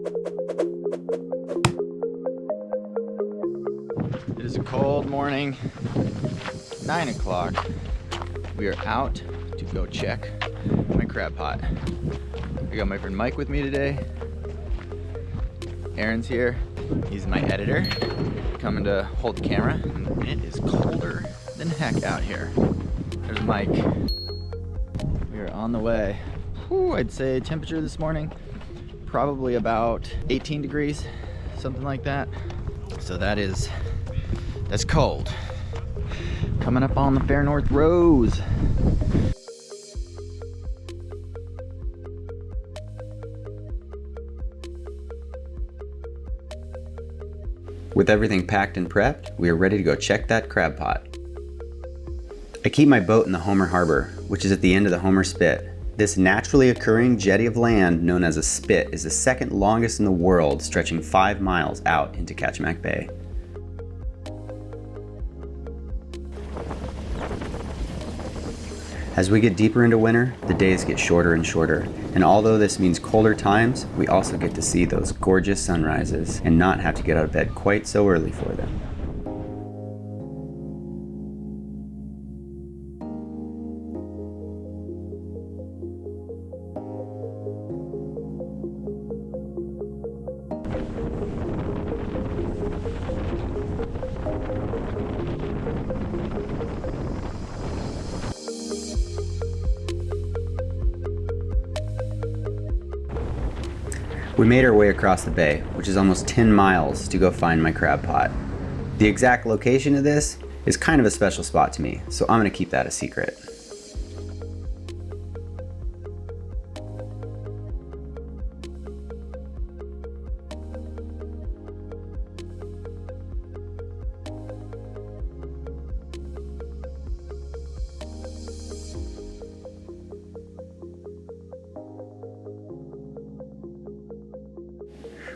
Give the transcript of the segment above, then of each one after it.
It is a cold morning, 9 o'clock. We are out to go check my crab pot. I got my friend Mike with me today. Aaron's here. He's my editor, coming to hold the camera. And it is colder than heck out here. There's Mike. We are on the way. Whew, I'd say temperature this morning, probably about 18 degrees, something like that. So that's cold. Coming up on the Fair North Rose. With everything packed and prepped, we are ready to go check that crab pot. I keep my boat in the Homer Harbor, which is at the end of the Homer Spit. This naturally occurring jetty of land known as a spit is the second longest in the world, stretching 5 miles out into Kachemak Bay. As we get deeper into winter, the days get shorter and shorter, and although this means colder times, we also get to see those gorgeous sunrises and not have to get out of bed quite so early for them. We made our way across the bay, which is almost 10 miles to go find my crab pot. The exact location of this is kind of a special spot to me, so I'm going to keep that a secret.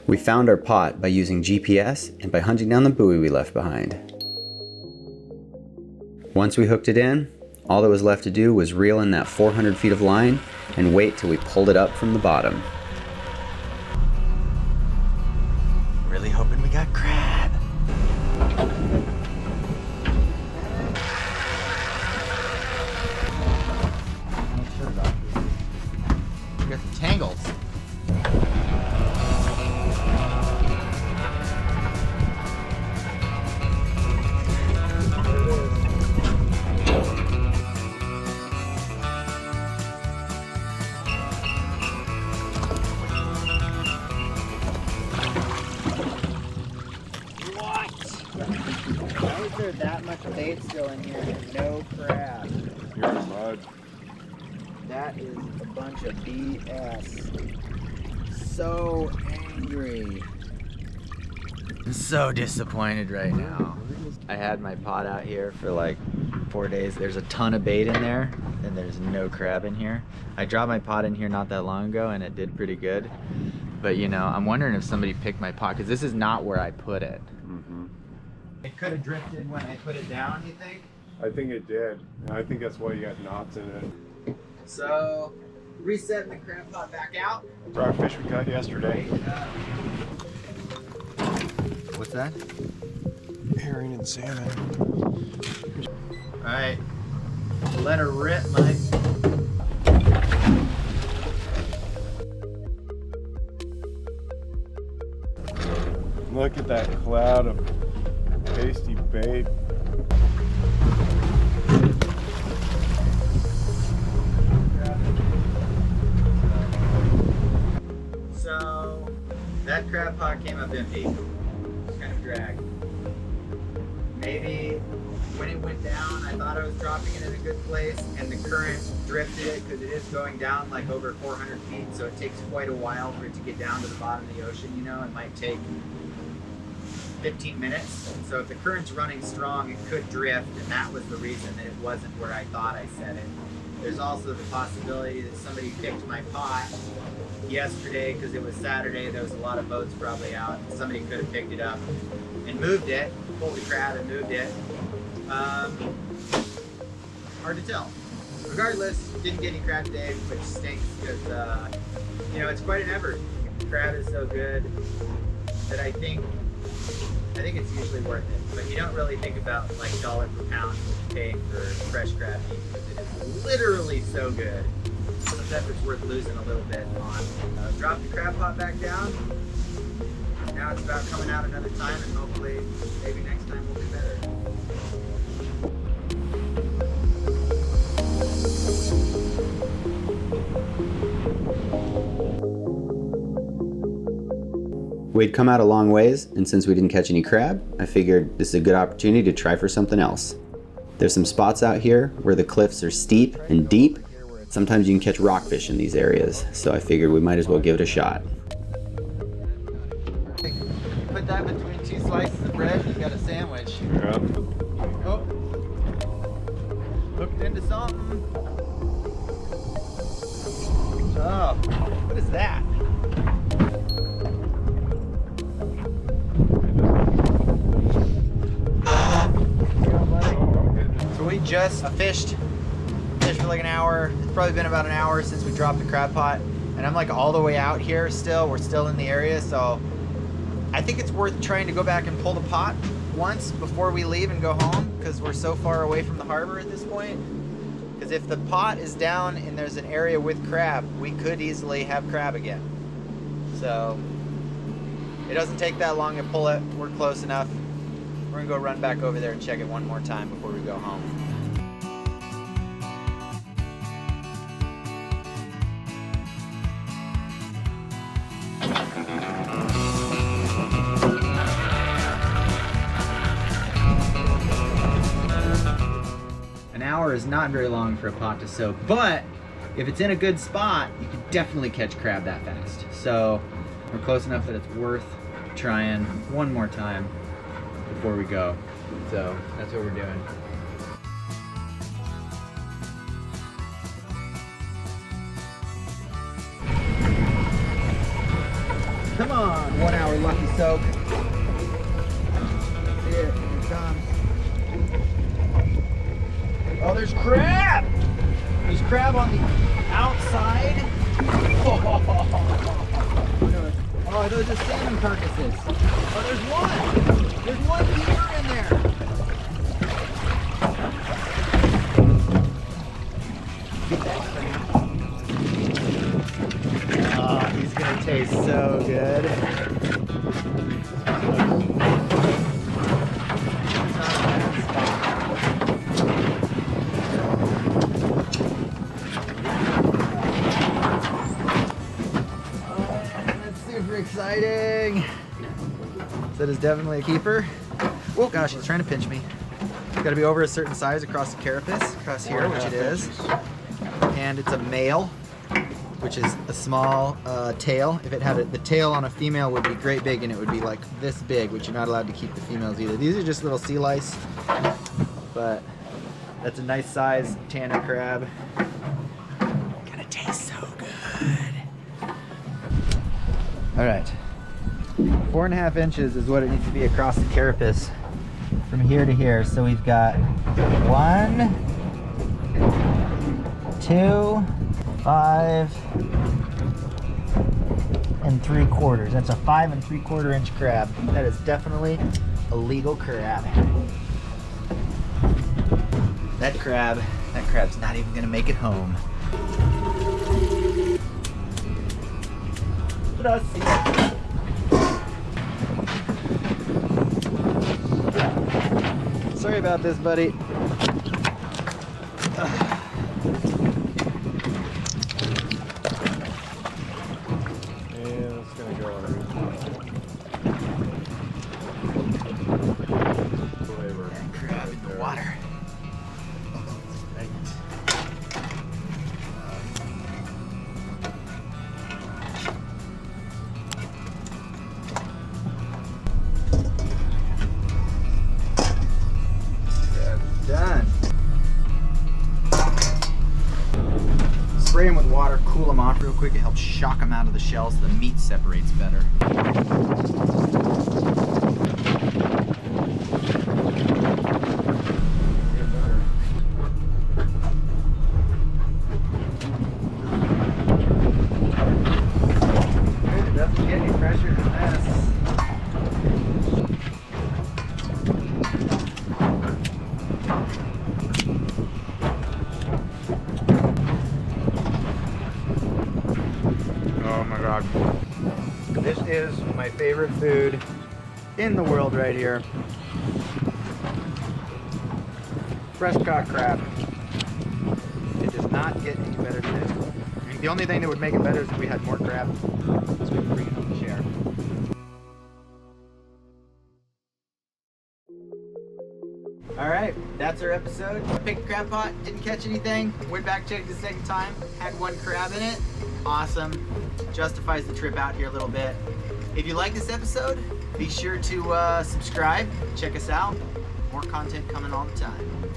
We found our pot by using GPS and by hunting down the buoy we left behind. Once we hooked it in, all that was left to do was reel in that 400 feet of line and wait till we pulled it up from the bottom. Really hoping we got crab. We got some tangles. Why is there that much bait still in here and no crab? You're in mud. That is a bunch of BS. So angry. I'm so disappointed right now. I had my pot out here for like 4 days. There's a ton of bait in there and there's no crab in here. I dropped my pot in here not that long ago and it did pretty good. But you know, I'm wondering if somebody picked my pot because this is not where I put it. It could have drifted when I put it down, you think? I think it did. And I think that's why you got knots in it. So, resetting the crab pot back out. Dry fish we caught yesterday. What's that? Herring and salmon. Alright. Let her rip, Mike. Look at that cloud of tasty bait. So, that crab pot came up empty. Kind of dragged. Maybe when it went down, I thought I was dropping it in a good place, and the current drifted it because it is going down like over 400 feet, so it takes quite a while for it to get down to the bottom of the ocean, you know. It might take 15 minutes. So if the current's running strong, it could drift, and that was the reason that it wasn't where I thought I set it. There's also the possibility that somebody picked my pot yesterday because it was Saturday. There was a lot of boats probably out. Somebody could have picked it up and moved it, pulled the crab and moved it. Hard to tell. Regardless, didn't get any crab today, which stinks because, you know, it's quite an effort crab is so good that I think it's usually worth it. But you don't really think about like dollar per pound paying for fresh crab meat because it is literally so good. Sometimes it's worth losing a little bit on. Drop the crab pot back down. Now it's about coming out another time, and hopefully maybe next time will be better. We'd come out a long ways, and since we didn't catch any crab, I figured this is a good opportunity to try for something else. There's some spots out here where the cliffs are steep and deep. Sometimes you can catch rockfish in these areas, so I figured we might as well give it a shot. Put that between two slices of bread, you got a sandwich. Yeah. Oh, hooked into something. Oh, what is that? So we just fished for like an hour. It's probably been about an hour since we dropped the crab pot, and I'm like all the way out here still. We're still in the area, so I think it's worth trying to go back and pull the pot once before we leave and go home, because we're so far away from the harbor at this point. Because if the pot is down and there's an area with crab, we could easily have crab again. So it doesn't take that long to pull it. We're close enough. We're gonna go run back over there and check it one more time before we go home. An hour is not very long for a pot to soak, but if it's in a good spot, you can definitely catch crab that fast. So we're close enough that it's worth trying one more time before we go. So that's what we're doing. Come on, 1 hour lucky soak. That's it, here it comes. Oh, there's crab! There's crab on the outside. Oh, those are salmon carcasses. Oh, there's one! There's one beaver in there! Get that crab. Oh, he's gonna taste so good. Exciting! That is definitely a keeper. Oh gosh, he's trying to pinch me. It's got to be over a certain size across the carapace, across here, which it is. And it's a male, which is a small tail. If it had the tail on a female would be great big, and it would be like this big, which you're not allowed to keep the females either. These are just little sea lice, but that's a nice size tana crab. Gonna taste so good. All right, 4.5 inches is what it needs to be across the carapace from here to here. So we've got 1, 2, 5 3/4. That's a 5 3/4 inch crab. That is definitely a legal crab. That crab's not even gonna make it home. Sorry about this, buddy. And it's gonna go on flavor. And crab in the water. Done. Spray them with water, cool them off real quick. It helps shock them out of the shell so the meat separates better. Definitely Oh my god. This is my favorite food in the world right here. Fresh caught crab. It does not get any better than this. I mean, the only thing that would make it better is if we had more crab, so we could bring it home to share. Alright, that's our episode. Picked a crab pot, didn't catch anything. Went back, checked the second time, had one crab in it. Awesome. Justifies the trip out here a little bit. If you like this episode, be sure to subscribe, check us out. More content coming all the time.